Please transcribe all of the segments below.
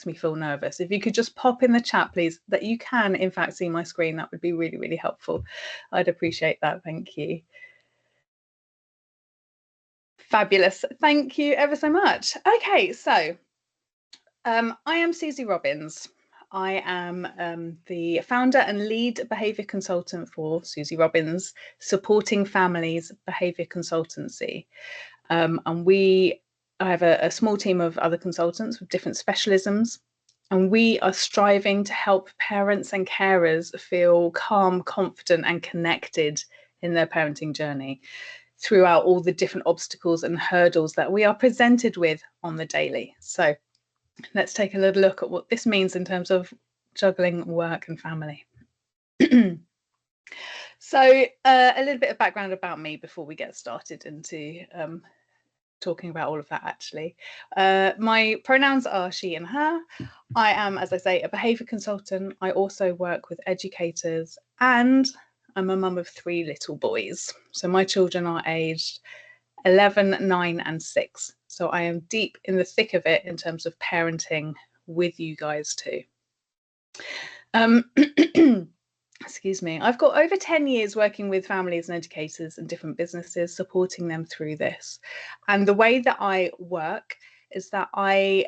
makes me feel nervous. If you could just pop in the chat, please, that you can in fact see my screen, that would be really, really helpful. I'd appreciate that. Thank you. Fabulous. Thank you ever so much. Okay, so I am Susie Robbins. I am the founder and lead behaviour consultant for Susie Robbins Supporting Families Behaviour Consultancy. And I have a small team of other consultants with different specialisms, and we are striving to help parents and carers feel calm, confident and connected in their parenting journey throughout all the different obstacles and hurdles that we are presented with on the daily. So let's take a little look at what this means in terms of juggling work and family. So a little bit of background about me before we get started into talking about all of that actually. My pronouns are she and her. I am, as I say, a behaviour consultant. I also work with educators, and I'm a mum of 3 little boys. So my children are aged 11, 9 and 6. So I am deep in the thick of it in terms of parenting with you guys too. Excuse me. I've got over 10 years working with families and educators and different businesses, supporting them through this. And the way that I work is that I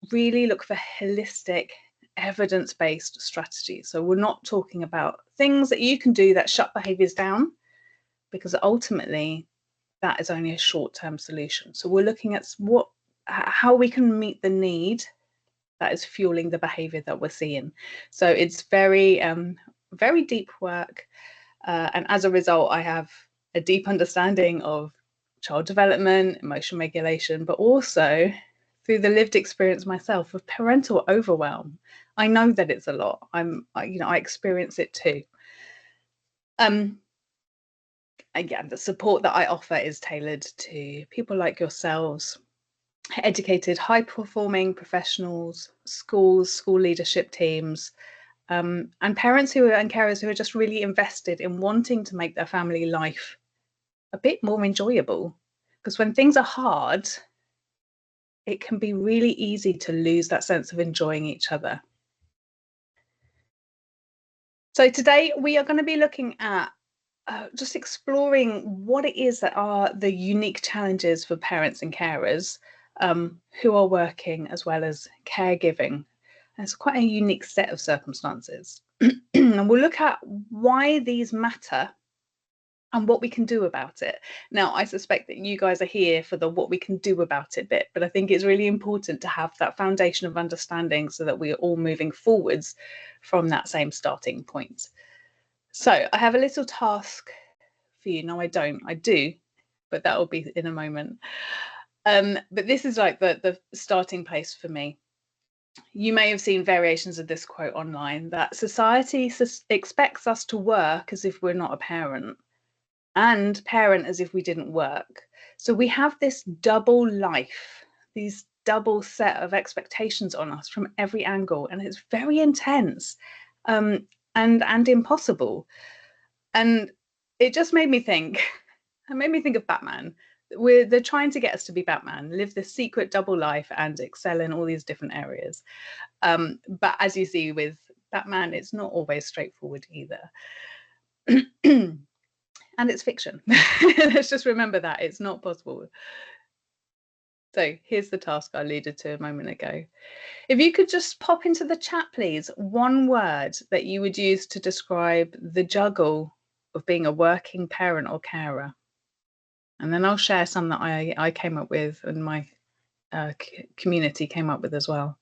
really look for holistic, evidence-based strategies. So we're not talking about things that you can do that shut behaviours down, because ultimately that is only a short-term solution. So we're looking at how we can meet the need that is fueling the behaviour that we're seeing. So it's very, very deep work. And as a result, I have a deep understanding of child development, emotion regulation, but also through the lived experience myself of parental overwhelm. I know that it's a lot. I experience it too. Again, the support that I offer is tailored to people like yourselves, educated, high-performing professionals, schools, school leadership teams, and parents and carers who are just really invested in wanting to make their family life a bit more enjoyable. Because when things are hard, it can be really easy to lose that sense of enjoying each other. So today we are going to be looking at just exploring what it is that are the unique challenges for parents and carers who are working as well as caregiving. And it's quite a unique set of circumstances. And we'll look at why these matter and what we can do about it. Now, I suspect that you guys are here for the what we can do about it bit, but I think it's really important to have that foundation of understanding so that we are all moving forwards from that same starting point. So I have a little task for you. No, I don't. I do, but that will be in a moment. But this is like the starting place for me. You may have seen variations of this quote online, that society expects us to work as if we're not a parent, and parent as if we didn't work. So we have this double life, these double set of expectations on us from every angle, and it's very intense and impossible. And it just made me think, of Batman. They're trying to get us to be Batman, live this secret double life and excel in all these different areas. But as you see with Batman, it's not always straightforward either. And it's fiction. Let's just remember that it's not possible. So here's the task I alluded to a moment ago. If you could just pop into the chat, please, one word that you would use to describe the juggle of being a working parent or carer. And then I'll share some that I came up with and my community came up with as well.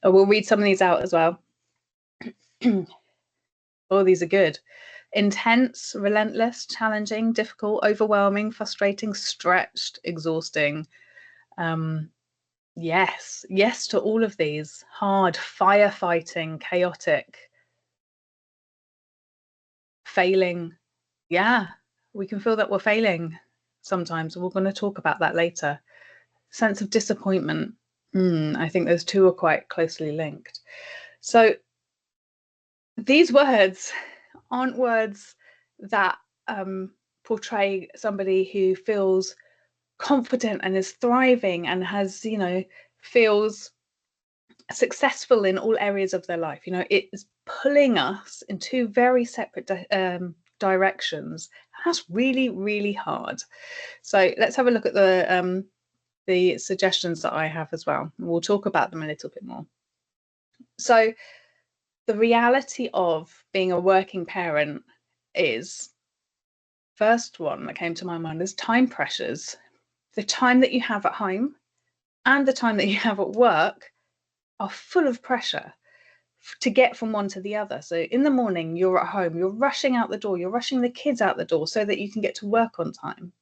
We'll read some of these out as well. Oh, these are good. Intense, relentless, challenging, difficult, overwhelming, frustrating, stretched, exhausting. Yes to all of these. Hard, firefighting, chaotic, failing. Yeah, we can feel that we're failing sometimes. We're going to talk about that later. Sense of disappointment. I think those two are quite closely linked. So these words aren't words that portray somebody who feels confident and is thriving and has, feels successful in all areas of their life. You know, it is pulling us in two very separate directions. That's really, really hard. So let's have a look at the suggestions that I have as well. We'll talk about them a little bit more. So the reality of being a working parent is, first one that came to my mind is time pressures. The time that you have at home and the time that you have at work are full of pressure to get from one to the other. So in the morning, you're at home, you're rushing out the door, you're rushing the kids out the door so that you can get to work on time. And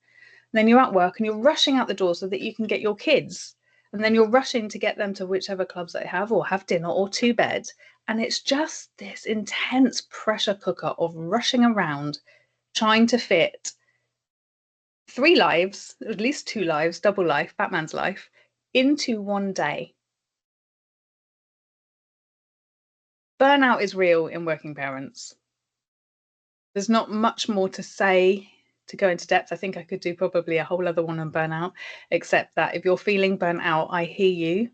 then you're at work and you're rushing out the door so that you can get your kids. And then you're rushing to get them to whichever clubs they have, or have dinner, or to bed. And it's just this intense pressure cooker of rushing around, trying to fit 3 lives, at least 2 lives, double life, Batman's life, into one day. Burnout is real in working parents. There's not much more to say, to go into depth. I think I could do probably a whole other one on burnout, except that if you're feeling burnt out, I hear you.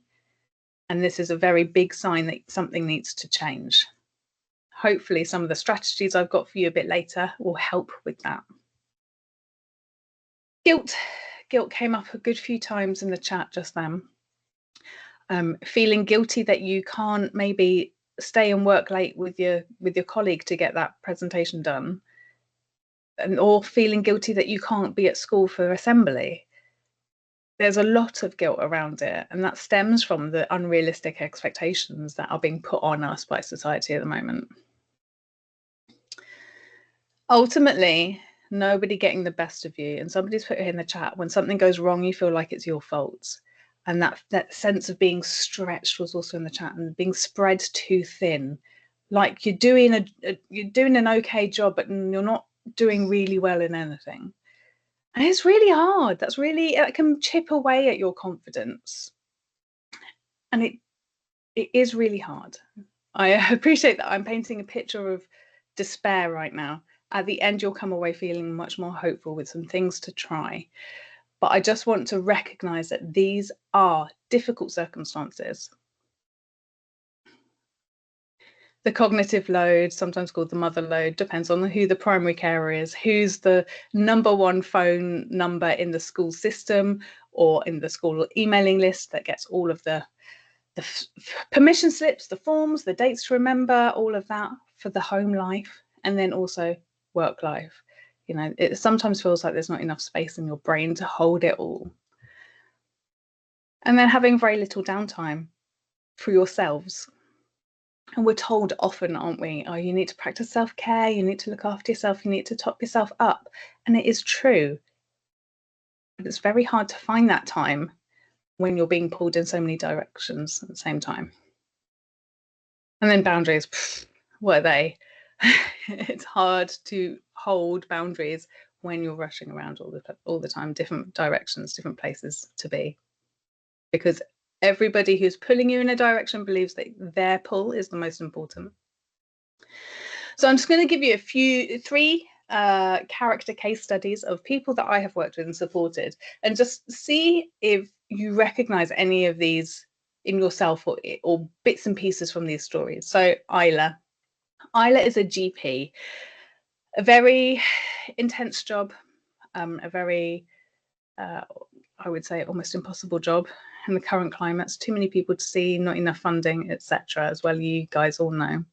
And this is a very big sign that something needs to change. Hopefully some of the strategies I've got for you a bit later will help with that. Guilt came up a good few times in the chat just then. Feeling guilty that you can't maybe stay and work late with your colleague to get that presentation done, or feeling guilty that you can't be at school for assembly. There's a lot of guilt around it, and that stems from the unrealistic expectations that are being put on us by society at the moment. Ultimately, nobody getting the best of you, and somebody's put it in the chat, when something goes wrong, you feel like it's your fault. And that sense of being stretched was also in the chat, and being spread too thin. Like you're doing an okay job, but you're not doing really well in anything. And it's really hard. It can chip away at your confidence. And it is really hard. I appreciate that I'm painting a picture of despair right now. At the end, you'll come away feeling much more hopeful with some things to try. But I just want to recognize that these are difficult circumstances. The cognitive load, sometimes called the mother load, depends on who the primary carer is, who's the #1 phone number in the school system or in the school emailing list that gets all of the permission slips, the forms, the dates to remember, all of that for the home life, and then also work life. You know, it sometimes feels like there's not enough space in your brain to hold it all. And then having very little downtime for yourselves. And we're told often, aren't we? Oh, you need to practice self-care, you need to look after yourself, you need to top yourself up. And it is true. But it's very hard to find that time when you're being pulled in so many directions at the same time. And then boundaries, what are they? It's hard to hold boundaries when you're rushing around all the time, different directions, different places to be. Because everybody who's pulling you in a direction believes that their pull is the most important. So I'm just going to give you three character case studies of people that I have worked with and supported, and just see if you recognize any of these in yourself or bits and pieces from these stories. So Isla is a GP, a very intense job, a very, I would say, almost impossible job in the current climates. Too many people to see, not enough funding, etc. As well, you guys all know.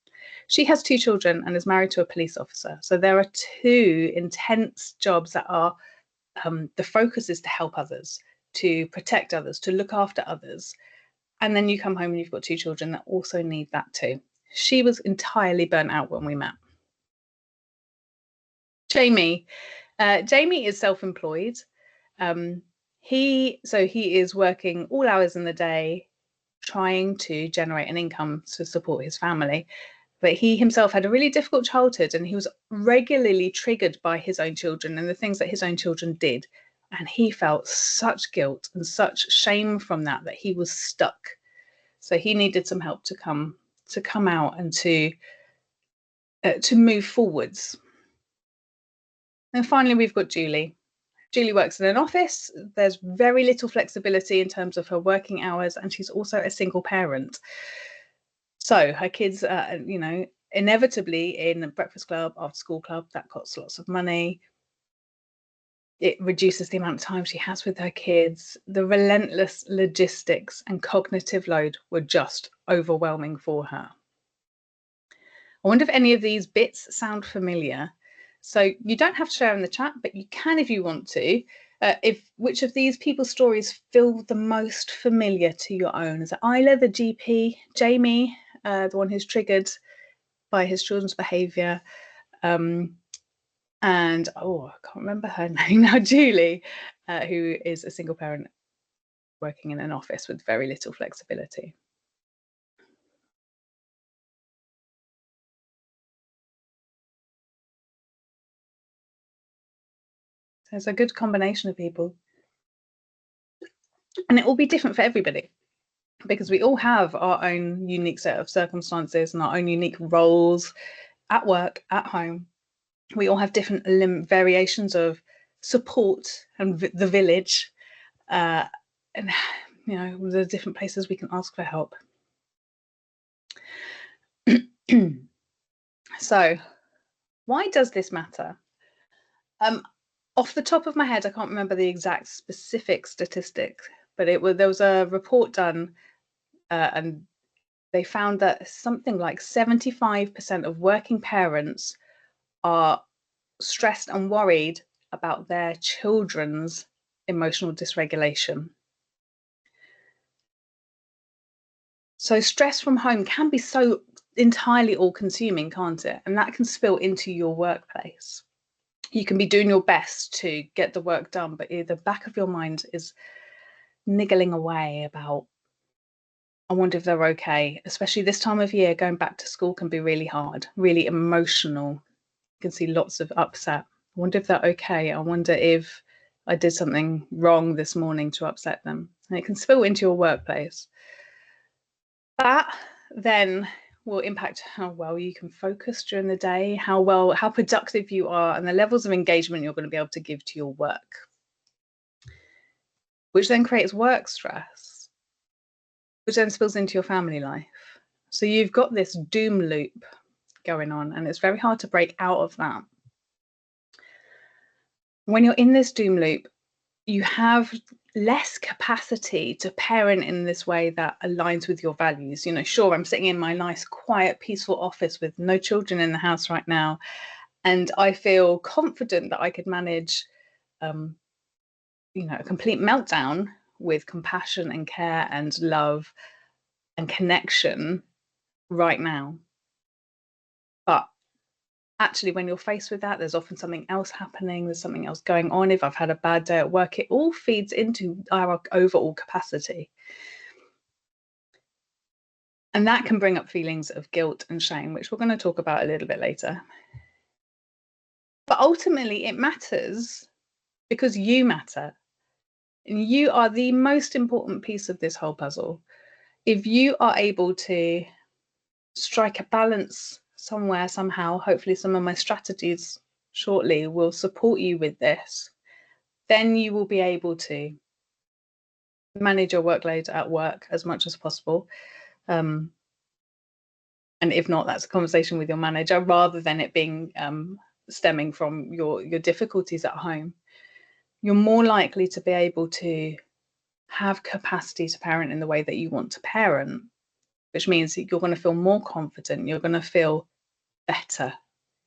She has 2 children and is married to a police officer. So there are 2 intense jobs that are, the focus is to help others, to protect others, to look after others. And then you come home and you've got 2 children that also need that too. She was entirely burnt out when we met. Jamie is self-employed. He is working all hours in the day, trying to generate an income to support his family. But he himself had a really difficult childhood, and he was regularly triggered by his own children and the things that his own children did. And he felt such guilt and such shame from that he was stuck. So he needed some help to come out and to move forwards. And finally, we've got Julie. Julie works in an office. There's very little flexibility in terms of her working hours, and she's also a single parent. So her kids are, inevitably in a breakfast club, after school club, that costs lots of money. It reduces the amount of time she has with her kids. The relentless logistics and cognitive load were just overwhelming for her. I wonder if any of these bits sound familiar. So you don't have to share in the chat, but you can if you want to. Which of these people's stories feel the most familiar to your own? Is it Isla, the GP, Jamie, the one who's triggered by his children's behaviour, and I can't remember her name now, Julie, who is a single parent working in an office with very little flexibility. So it's a good combination of people. And it will be different for everybody, because we all have our own unique set of circumstances and our own unique roles at work, at home. We all have different variations of support and the village, and the different places we can ask for help. So why does this matter? Off the top of my head, I can't remember the exact specific statistic, but there was a report done, and they found that something like 75% of working parents are stressed and worried about their children's emotional dysregulation. So stress from home can be so entirely all-consuming, can't it? And that can spill into your workplace. You can be doing your best to get the work done, but the back of your mind is niggling away about, I wonder if they're okay. Especially this time of year, going back to school can be really hard, really emotional. You can see lots of upset. I wonder if they're okay. I wonder if I did something wrong this morning to upset them. And it can spill into your workplace. That then will impact how well you can focus during the day, how productive you are, and the levels of engagement you're going to be able to give to your work, which then creates work stress, which then spills into your family life. So you've got this doom loop going on, and it's very hard to break out of that. When you're in this doom loop, you have less capacity to parent in this way that aligns with your values. Sure, I'm sitting in my nice, quiet, peaceful office with no children in the house right now, and I feel confident that I could manage, a complete meltdown with compassion and care and love and connection right now. But actually, when you're faced with that, there's often something else happening. There's something else going on. If I've had a bad day at work, it all feeds into our overall capacity. And that can bring up feelings of guilt and shame, which we're going to talk about a little bit later. But ultimately, it matters because you matter. And you are the most important piece of this whole puzzle. If you are able to strike a balance somewhere, somehow, hopefully some of my strategies shortly will support you with this, then you will be able to manage your workload at work as much as possible. And if not, that's a conversation with your manager rather than it being stemming from your difficulties at home. You're more likely to be able to have capacity to parent in the way that you want to parent, which means that you're going to feel more confident, you're going to feel better,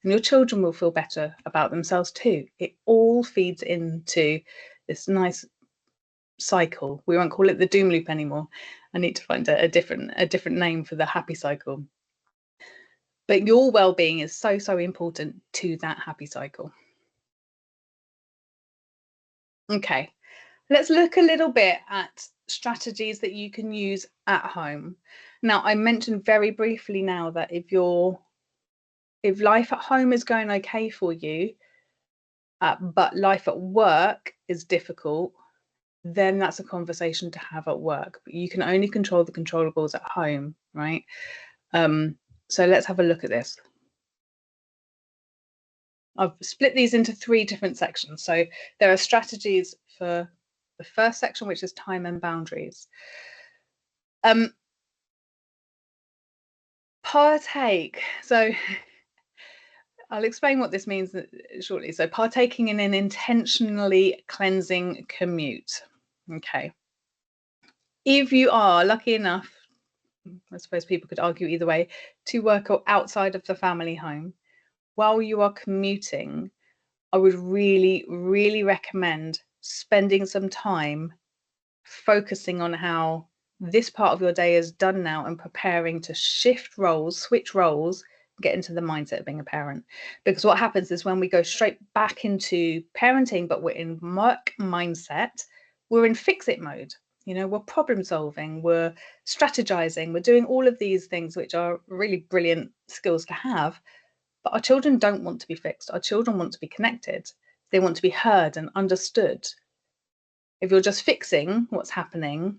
and your children will feel better about themselves too. It all feeds into this nice cycle. We won't call it the doom loop anymore. I need to find a different name for the happy cycle. But your well-being is so important to that happy cycle. Okay, let's look a little bit at strategies that you can use at home. Now, I mentioned very briefly now that if life at home is going okay for you, but life at work is difficult, then that's a conversation to have at work. But you can only control the controllables at home, right? So let's have a look at this. I've split these into 3 different sections. So there are strategies for the first section, which is time and boundaries. Partake. So I'll explain what this means shortly. So partaking in an intentionally cleansing commute. Okay. If you are lucky enough, I suppose people could argue either way, to work outside of the family home, while you are commuting, I would really, really recommend spending some time focusing on how this part of your day is done now and preparing to shift roles, switch roles, get into the mindset of being a parent. Because what happens is when we go straight back into parenting, but we're in work mindset, we're in fix it mode. You know, we're problem solving, we're strategizing, we're doing all of these things, which are really brilliant skills to have. But our children don't want to be fixed. Our children want to be connected. They want to be heard and understood. If you're just fixing what's happening,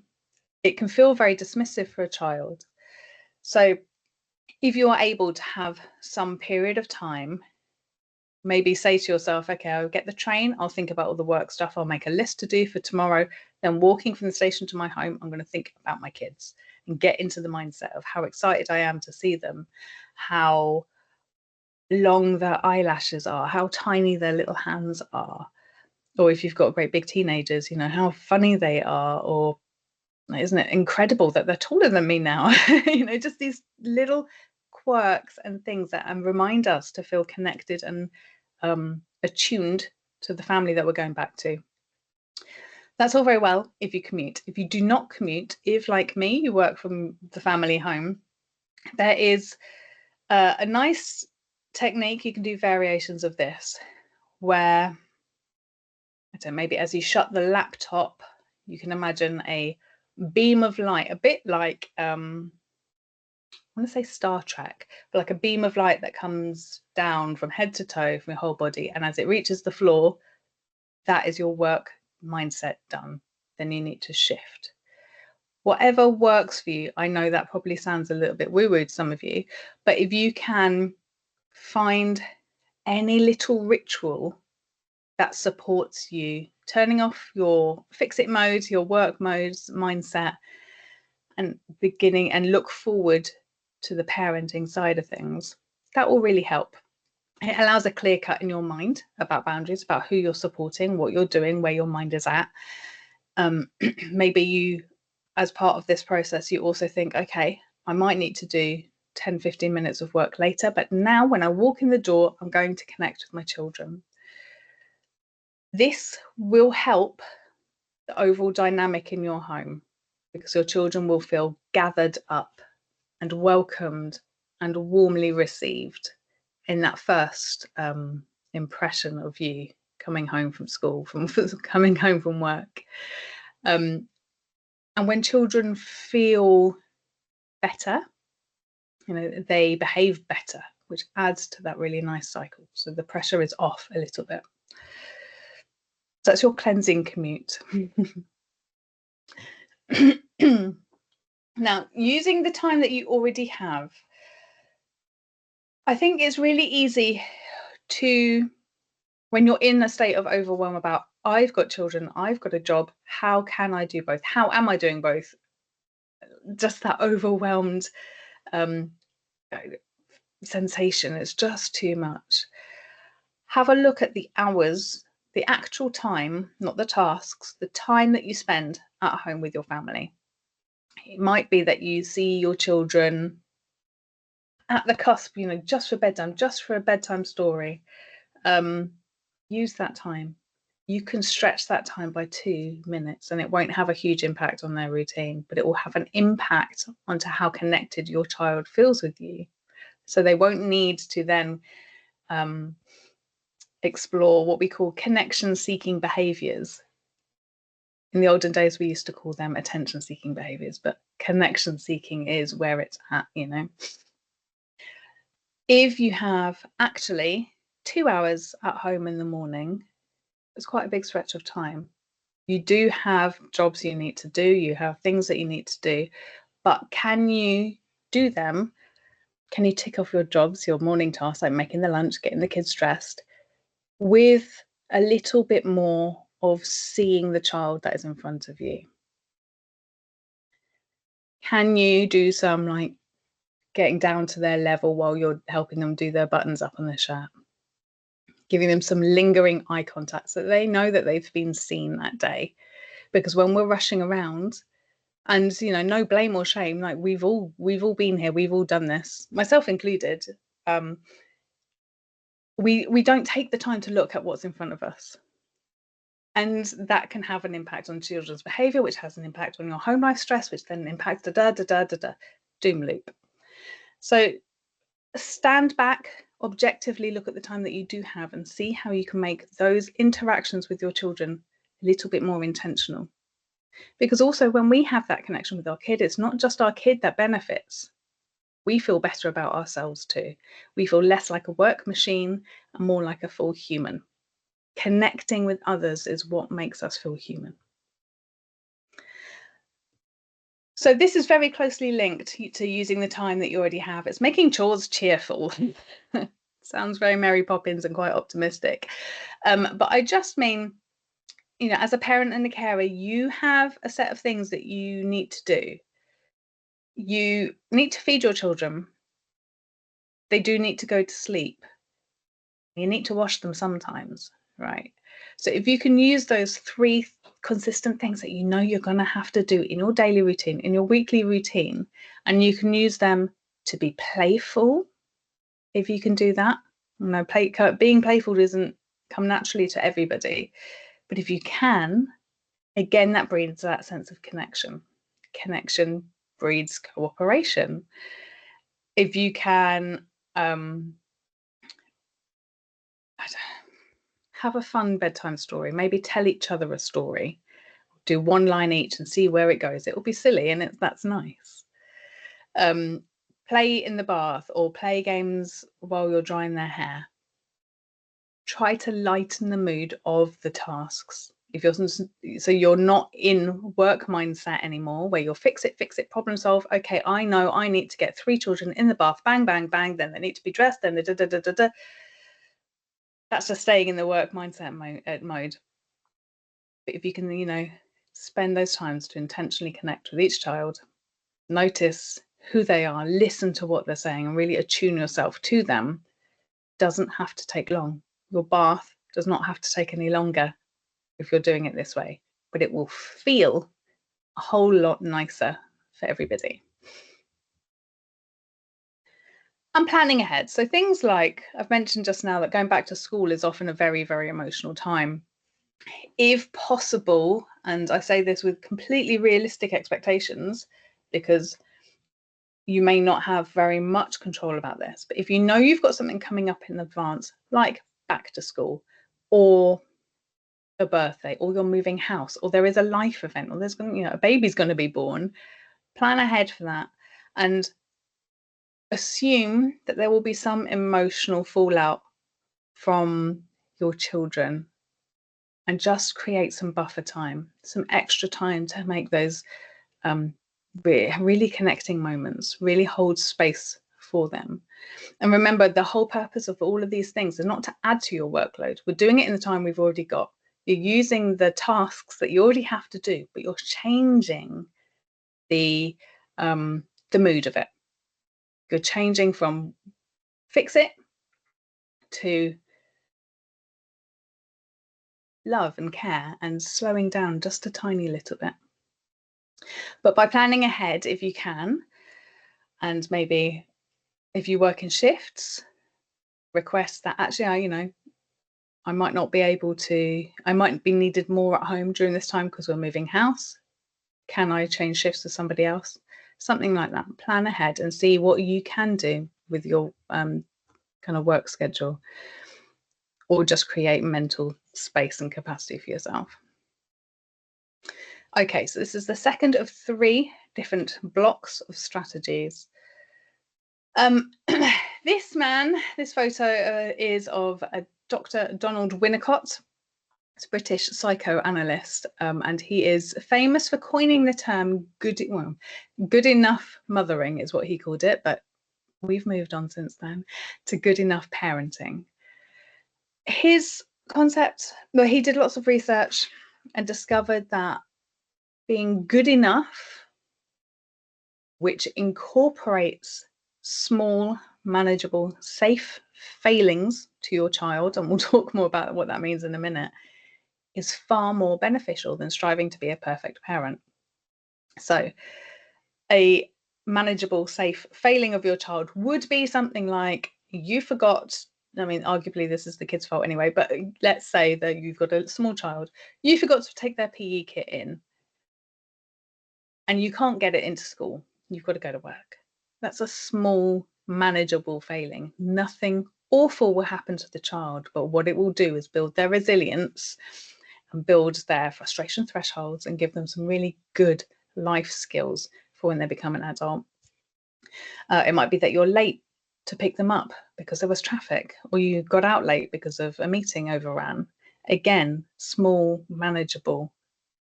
it can feel very dismissive for a child. So if you are able to have some period of time, maybe say to yourself, okay, I'll get the train, I'll think about all the work stuff, I'll make a list to do for tomorrow. Then walking from the station to my home, I'm going to think about my kids and get into the mindset of how excited I am to see them, how long their eyelashes are, how tiny their little hands are. Or if you've got great big teenagers, you know, how funny they are, or isn't it incredible that they're taller than me now? You know, just these little quirks and things that remind us to feel connected and attuned to the family that we're going back to. That's all very well if you commute. If you do not commute, if like me, you work from the family home, there is a nice technique. You can do variations of this where, I don't know, maybe as you shut the laptop, you can imagine a beam of light, a bit like I want to say Star Trek, but like a beam of light that comes down from head to toe from your whole body, and as it reaches the floor, that is your work mindset done. Then you need to shift. Whatever works for you. I know that probably sounds a little bit woo-woo to some of you, but if you can find any little ritual that supports you, turning off your fix-it mode, your work modes, mindset, and beginning and look forward to the parenting side of things, that will really help. It allows a clear cut in your mind about boundaries, about who you're supporting, what you're doing, where your mind is at. Maybe you, as part of this process, you also think, okay, I might need to do 10, 15 minutes of work later, but now when I walk in the door, I'm going to connect with my children. This will help the overall dynamic in your home because your children will feel gathered up and welcomed and warmly received in that first impression of you coming home from school, from coming home from work. And when children feel better, you know, they behave better, which adds to that really nice cycle. So the pressure is off a little bit. So that's your cleansing commute. Now, using the time that you already have, I think it's really easy to, when you're in a state of overwhelm about, I've got children, I've got a job, how can I do both? How am I doing both? Just that overwhelmed sensation, it's just too much. Have a look at the hours, the actual time, not the tasks, the time that you spend at home with your family. It might be that you see your children at the cusp, you know, just for bedtime, just for a bedtime story. Use that time. You can stretch that time by 2 minutes and it won't have a huge impact on their routine, but it will have an impact onto how connected your child feels with you. So they won't need to then explore what we call connection-seeking behaviors. In the olden days, we used to call them attention-seeking behaviors, but connection-seeking is where it's at, you know. If you have actually 2 hours at home in the morning, it's quite a big stretch of time. You do have jobs you need to do, you have things that you need to do, but can you do them? Can you tick off your jobs, your morning tasks, like making the lunch, getting the kids dressed, with a little bit more of seeing the child that is in front of you? Can you do some like getting down to their level while you're helping them do their buttons up on their shirt? Giving them some lingering eye contact so that they know that they've been seen that day. Because when we're rushing around, and no blame or shame, like we've all been here, we've all done this, myself included. We don't take the time to look at what's in front of us. And that can have an impact on children's behavior, which has an impact on your home life stress, which then impacts doom loop. So stand back, objectively look at the time that you do have and see how you can make those interactions with your children a little bit more intentional. Because also when we have that connection with our kid, it's not just our kid that benefits. We feel better about ourselves too. We feel less like a work machine and more like a full human. Connecting with others is what makes us feel human. So this is very closely linked to using the time that you already have. It's making chores cheerful. Sounds very Mary Poppins and quite optimistic. But I just mean, as a parent and a carer, you have a set of things that you need to do. You need to feed your children. They do need to go to sleep. You need to wash them sometimes, right? So if you can use those 3 consistent things that you're going to have to do in your daily routine, in your weekly routine, and you can use them to be playful, if you can do that. Being playful doesn't come naturally to everybody, but if you can, again, that breeds that sense of connection. Connection breeds cooperation. If you can have a fun bedtime story, maybe tell each other a story, do 1 line each and see where it goes. It will be silly and that's nice. Play in the bath or play games while you're drying their hair. Try to lighten the mood of the tasks. So you're not in work mindset anymore where you're fix it, problem solve. Okay, I know I need to get 3 children in the bath, bang, bang, bang, then they need to be dressed, then the That's just staying in the work mindset mode. But if you can, spend those times to intentionally connect with each child, notice who they are, listen to what they're saying, and really attune yourself to them, doesn't have to take long. Your bath does not have to take any longer if you're doing it this way, but it will feel a whole lot nicer for everybody. And planning ahead. So things like I've mentioned just now that going back to school is often a very, very emotional time. If possible, and I say this with completely realistic expectations because you may not have very much control about this, but if you've got something coming up in advance, like back to school or a birthday, or you're moving house, or there is a life event, or there's a baby's going to be born, plan ahead for that and assume that there will be some emotional fallout from your children, and just create some buffer time, some extra time to make those really connecting moments, really hold space for them. And remember, the whole purpose of all of these things is not to add to your workload. We're doing it in the time we've already got. You're using the tasks that you already have to do, but you're changing the mood of it. You're changing from fix it to love and care and slowing down just a tiny little bit. But by planning ahead, if you can, and maybe if you work in shifts, request that actually, I might not be able to, I might be needed more at home during this time because we're moving house. Can I change shifts with somebody else? Something like that. Plan ahead and see what you can do with your kind of work schedule, or just create mental space and capacity for yourself. Okay, so this is the second of 3 different blocks of strategies. This photo is of Dr. Donald Winnicott. He's a British psychoanalyst, and he is famous for coining the term good enough mothering is what he called it, but we've moved on since then to good enough parenting. His concept, well, he did lots of research and discovered that being good enough, which incorporates small, manageable, safe failings to your child, and we'll talk more about what that means in a minute, is far more beneficial than striving to be a perfect parent. So, a manageable, safe failing of your child would be something like you forgot. I mean, arguably, this is the kid's fault anyway, but let's say that you've got a small child, you forgot to take their PE kit in and you can't get it into school. You've got to go to work. That's a small, manageable failing. Nothing awful will happen to the child, but what it will do is build their resilience and build their frustration thresholds and give them some really good life skills for when they become an adult. It might be that you're late to pick them up because there was traffic, or you got out late because of a meeting overran. Again, small, manageable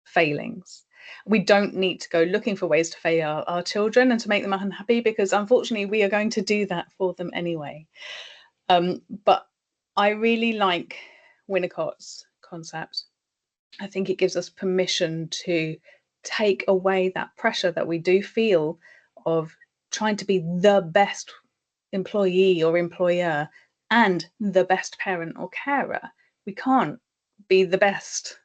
failings. We don't need to go looking for ways to fail our children and to make them unhappy, because unfortunately we are going to do that for them anyway. But I really like Winnicott's concept. I think it gives us permission to take away that pressure that we do feel of trying to be the best employee or employer and the best parent or carer. We can't be the best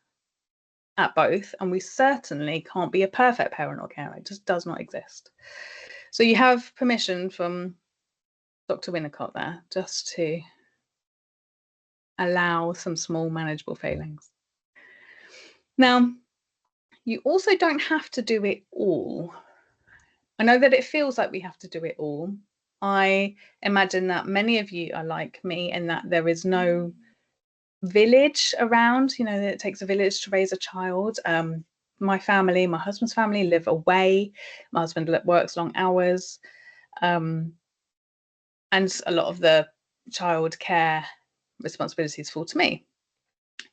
at both, and we certainly can't be a perfect parent or carer. It just does not exist. So you have permission from Dr. Winnicott there just to allow some small manageable failings. Now, you also don't have to do it all. I know that it feels like we have to do it all. I imagine that many of you are like me in that there is no village around, that it takes a village to raise a child. My family, my husband's family, live away. My husband works long hours. And a lot of the child care responsibilities fall to me.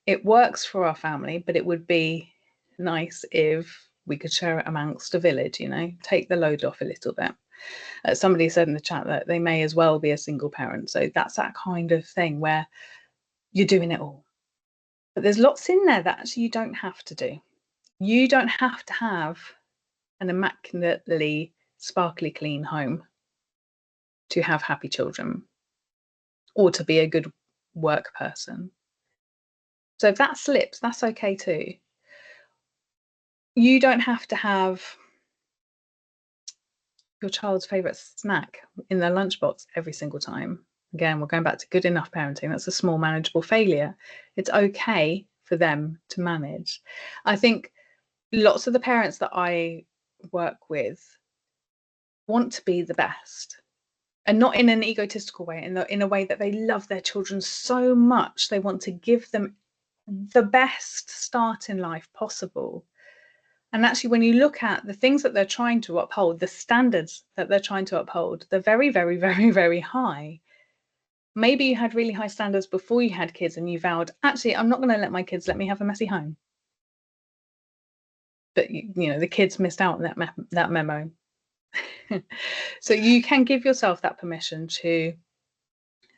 It works for our family, but it would be nice if we could share it amongst a village, take the load off a little bit. Somebody said in the chat that they may as well be a single parent. So that's that kind of thing where you're doing it all. But there's lots in there that actually you don't have to do. You don't have to have an immaculately sparkly clean home to have happy children or to be a good work person. So if that slips, that's okay too. You don't have to have your child's favorite snack in their lunchbox every single time. Again, we're going back to good enough parenting. That's a small manageable failure. It's okay for them to manage. I think lots of the parents that I work with want to be the best, and not in an egotistical way, in a way that they love their children so much they want to give them the best start in life possible. And actually, when you look at the things that they're trying to uphold, the standards that they're trying to uphold, they're very, very, very, very high. Maybe you had really high standards before you had kids and you vowed, actually, I'm not going to let my kids let me have a messy home. But, the kids missed out on that memo. So you can give yourself that permission to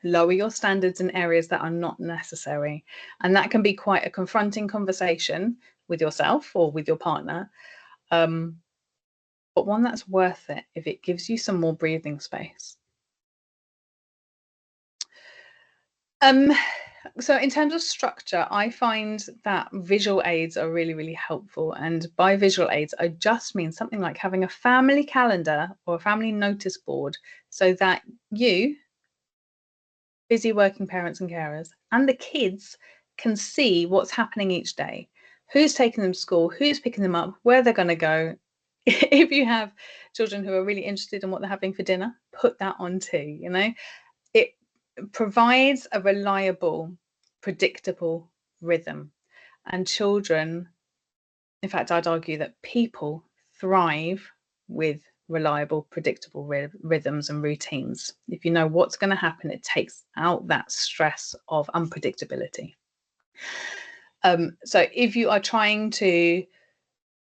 lower your standards in areas that are not necessary. And that can be quite a confronting conversation with yourself or with your partner. But one that's worth it if it gives you some more breathing space. So in terms of structure, I find that visual aids are really, really helpful. And by visual aids, I just mean something like having a family calendar or a family notice board so that you, busy working parents and carers, and the kids can see what's happening each day. Who's taking them to school, who's picking them up, where they're going to go. If you have children who are really interested in what they're having for dinner, put that on too, It provides a reliable, predictable rhythm. And children, in fact, I'd argue that people thrive with reliable, predictable rhythms and routines. If you know what's going to happen, it takes out that stress of unpredictability. So if you are trying to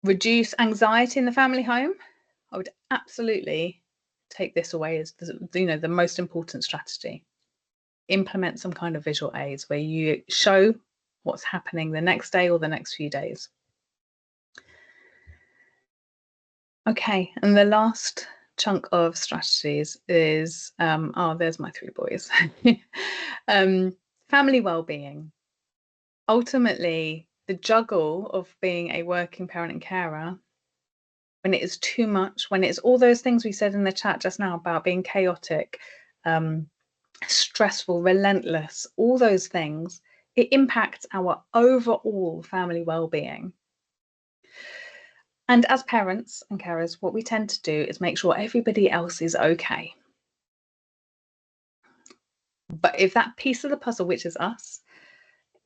reduce anxiety in the family home, I would absolutely take this away as the most important strategy. implement some kind of visual aids where you show what's happening the next day or the next few days. Okay, and the last chunk of strategies is, there's my 3 boys. Family well-being. Ultimately, the juggle of being a working parent and carer, when it is too much, when it's all those things we said in the chat just now about being chaotic, stressful, relentless, all those things, it impacts our overall family well-being. And as parents and carers, what we tend to do is make sure everybody else is okay. But if that piece of the puzzle, which is us,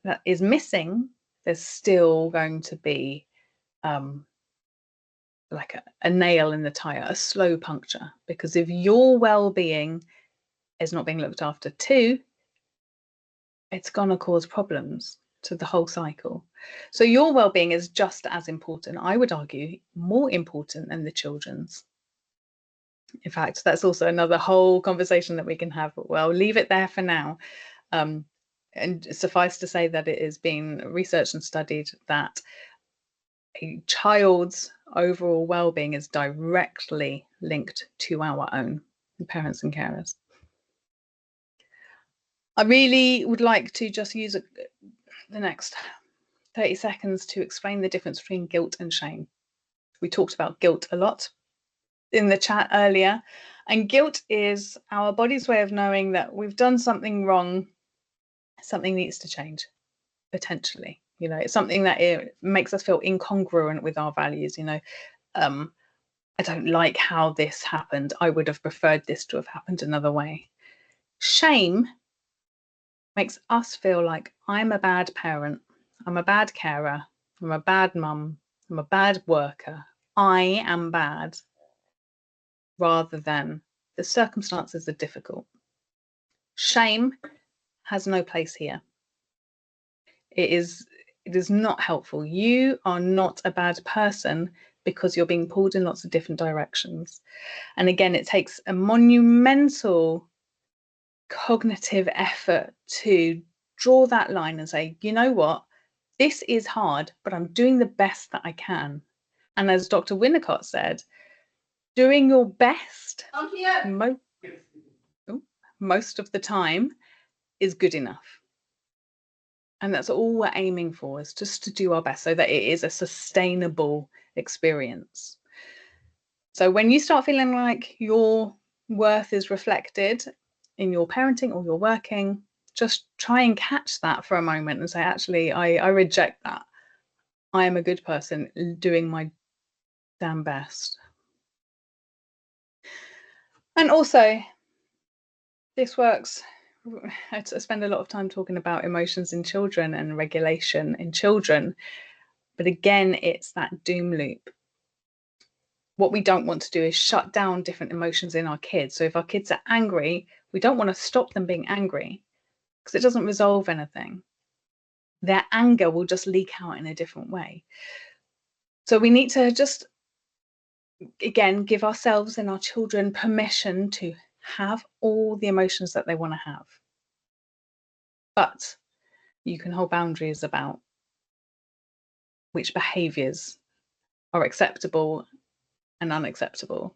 that is missing, there's still going to be like a nail in the tire, a slow puncture. Because if your well-being is not being looked after too, it's going to cause problems to the whole cycle. So your well-being is just as important, I would argue, more important than the children's. In fact, that's also another whole conversation that we can have. Well, leave it there for now. And suffice to say that it is being researched and studied that a child's overall well-being is directly linked to our own parents and carers. I really would like to just use the next 30 seconds to explain the difference between guilt and shame. We talked about guilt a lot in the chat earlier, and guilt is our body's way of knowing that we've done something wrong, something needs to change, potentially. You know, it's something that it makes us feel incongruent with our values. You know, I don't like how this happened. I would have preferred this to have happened another way. Shame makes us feel like I'm a bad parent, I'm a bad carer, I'm a bad mum, I'm a bad worker, I am bad, rather than the circumstances are difficult. Shame has no place here. It is not helpful. You are not a bad person because you're being pulled in lots of different directions. And again, it takes a monumental cognitive effort to draw that line and say, you know what, this is hard, but I'm doing the best that I can. And as Dr. Winnicott said, doing your best most of the time is good enough. And that's all we're aiming for, is just to do our best so that it is a sustainable experience. So when you start feeling like your worth is reflected in your parenting or your working, just try and catch that for a moment and say, actually, I reject that. I am a good person doing my damn best. And also, this works. I spend a lot of time talking about emotions in children and regulation in children. But again, it's that doom loop. What we don't want to do is shut down different emotions in our kids. So if our kids are angry, we don't want to stop them being angry because it doesn't resolve anything. Their anger will just leak out in a different way. So we need to just, again, give ourselves and our children permission to have all the emotions that they want to have. But you can hold boundaries about which behaviors are acceptable and unacceptable.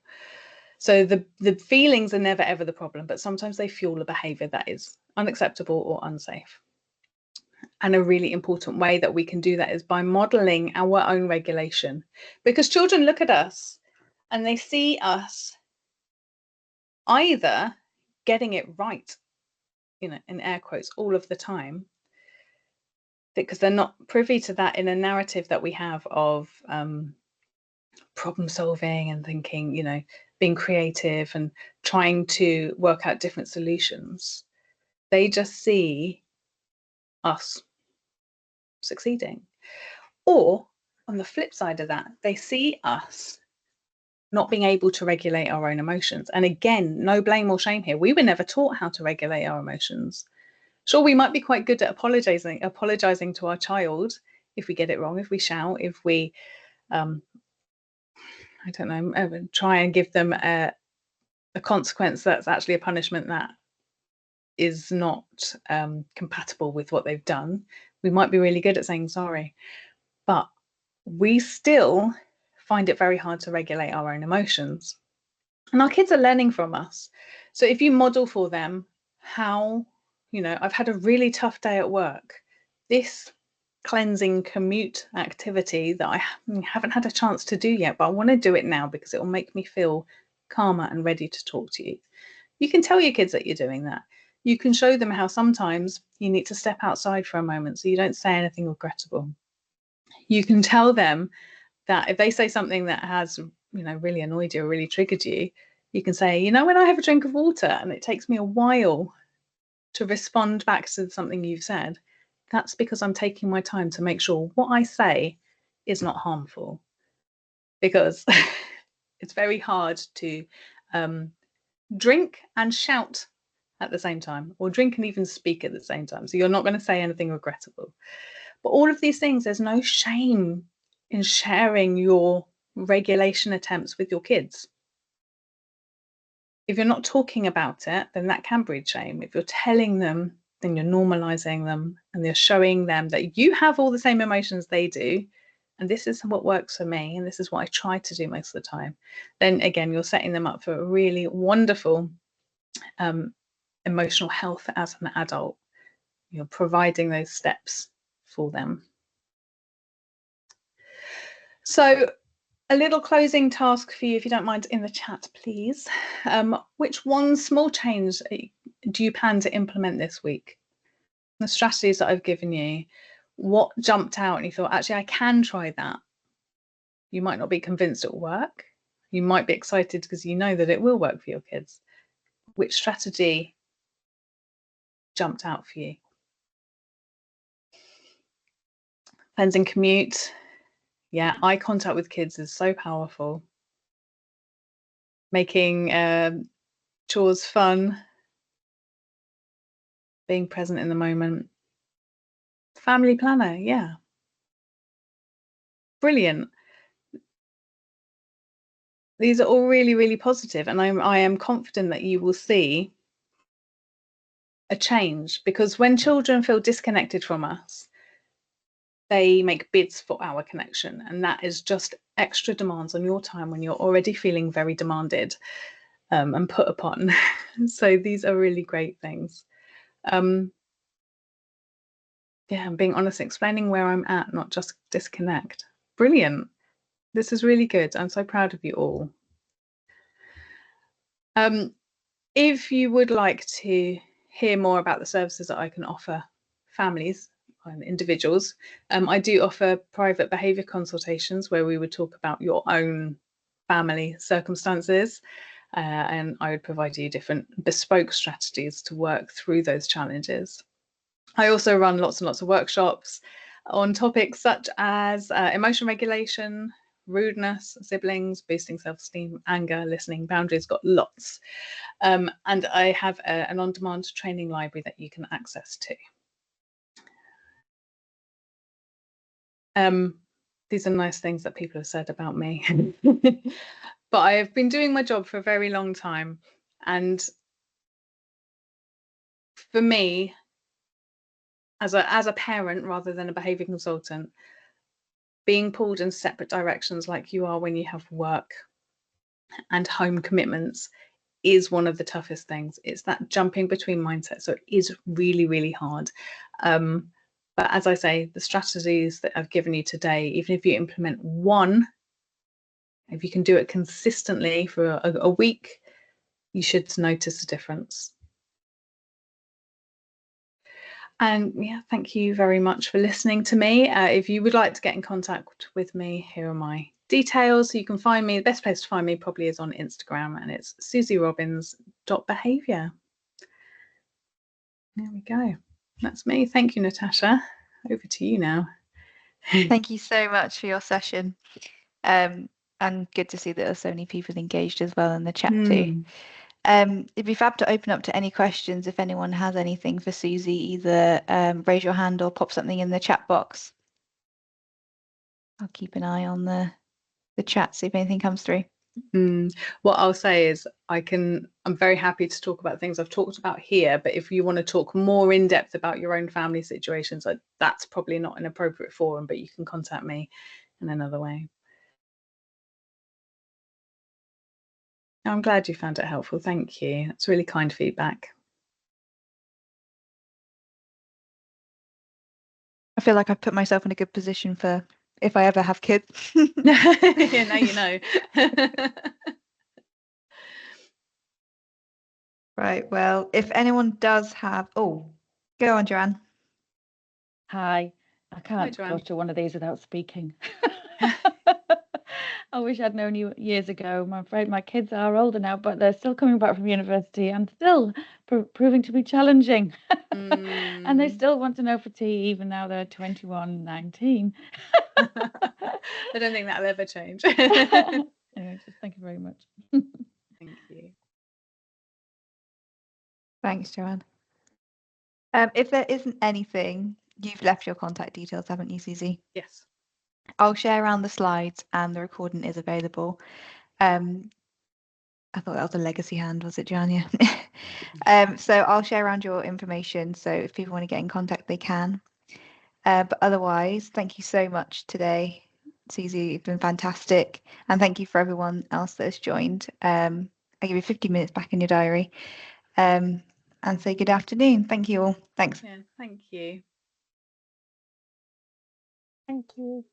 So the feelings are never ever the problem, but sometimes they fuel a behavior that is unacceptable or unsafe. And a really important way that we can do that is by modeling our own regulation, because children look at us and they see us either getting it right, you know, in air quotes, all of the time, because they're not privy to that in a narrative that we have of problem solving and thinking, you know, being creative and trying to work out different solutions. They just see us succeeding. Or on the flip side of that, they see us not being able to regulate our own emotions. And again, no blame or shame here. We were never taught how to regulate our emotions. Sure, we might be quite good at apologizing to our child if we get it wrong, if we shout, if we, I don't know, try and give them a consequence that's actually a punishment that is not compatible with what they've done, we might be really good at saying sorry, but we still find it very hard to regulate our own emotions. And our kids are learning from us. So if you model for them how, I've had a really tough day at work, this cleansing commute activity that I haven't had a chance to do yet, but I want to do it now because it will make me feel calmer and ready to talk to you. You can tell your kids that you're doing that. You can show them how sometimes you need to step outside for a moment so you don't say anything regrettable. You can tell them that if they say something that has, really annoyed you or really triggered you, you can say, when I have a drink of water and it takes me a while to respond back to something you've said, that's because I'm taking my time to make sure what I say is not harmful. Because it's very hard to drink and shout at the same time, or drink and even speak at the same time. So you're not going to say anything regrettable. But all of these things, there's no shame in sharing your regulation attempts with your kids. If you're not talking about it, then that can breed shame. If you're telling them, then you're normalizing them and you're showing them that you have all the same emotions they do. And this is what works for me. And this is what I try to do most of the time. Then again, you're setting them up for a really wonderful emotional health as an adult. You're providing those steps for them. So a little closing task for you, if you don't mind, in the chat, please. Which one small change do you plan to implement this week? The strategies that I've given you, what jumped out and you thought, actually, I can try that? You might not be convinced it will work. You might be excited because you know that it will work for your kids. Which strategy jumped out for you? Cleansing commute. Yeah, eye contact with kids is so powerful. Making chores fun. Being present in the moment. Family planner, yeah. Brilliant. These are all really, really positive, and I am confident that you will see a change, because when children feel disconnected from us, they make bids for our connection, and that is just extra demands on your time when you're already feeling very demanded and put upon. So these are really great things. Yeah, and being honest, explaining where I'm at, not just disconnect. Brilliant. This is really good. I'm so proud of you all. If you would like to hear more about the services that I can offer families and individuals, I do offer private behaviour consultations where we would talk about your own family circumstances, and I would provide you different bespoke strategies to work through those challenges. I also run lots and lots of workshops on topics such as emotion regulation, rudeness, siblings, boosting self-esteem, anger, listening, boundaries, got lots. And I have an on-demand training library that you can access to. These are nice things that people have said about me. But I have been doing my job for a very long time. And for me, as a parent rather than a behaviour consultant, being pulled in separate directions like you are when you have work and home commitments is one of the toughest things. It's that jumping between mindsets. So it is really, really hard. But as I say, the strategies that I've given you today, even if you implement one, if you can do it consistently for a week, you should notice a difference. And yeah, thank you very much for listening to me. If you would like to get in contact with me, here are my details. You can find me, the best place to find me probably is on Instagram, and it's susierobbins.behaviour. There we go. That's me. Thank you, Natasha. Over to you now. Thank you so much for your session. And good to see that there's so many people engaged as well in the chat too. It'd be fab to open up to any questions. If anyone has anything for Susie, either raise your hand or pop something in the chat box. I'll keep an eye on the chat, see if anything comes through. What I'll say is I'm very happy to talk about things I've talked about here, but if you want to talk more in depth about your own family situations, that's probably not an appropriate forum, but you can contact me in another way. I'm glad you found it helpful. Thank you. That's really kind feedback. I feel like I've put myself in a good position for if I ever have kids. Yeah, now you know. Right, well, if anyone does have... Oh, go on, Joanne. Hi. I can't go Joanne. to one of these without speaking. I wish I'd known you years ago. I'm afraid my kids are older now, but they're still coming back from university and still proving to be challenging. And they still want to know for tea, even now they're 21, 19. I don't think that'll ever change. Anyway, just thank you very much. Thank you. Thanks, Joanne. If there isn't anything, you've left your contact details, haven't you, Susie? Yes. I'll share around the slides and the recording is available. I thought that was a legacy hand, was it, Joanne? So I'll share around your information. So if people want to get in contact, they can. But otherwise, thank you so much today, Susie. You've been fantastic. And thank you for everyone else that has joined. I give you 50 minutes back in your diary. And say good afternoon. Thank you all. Thanks. Yeah, thank you. Thank you.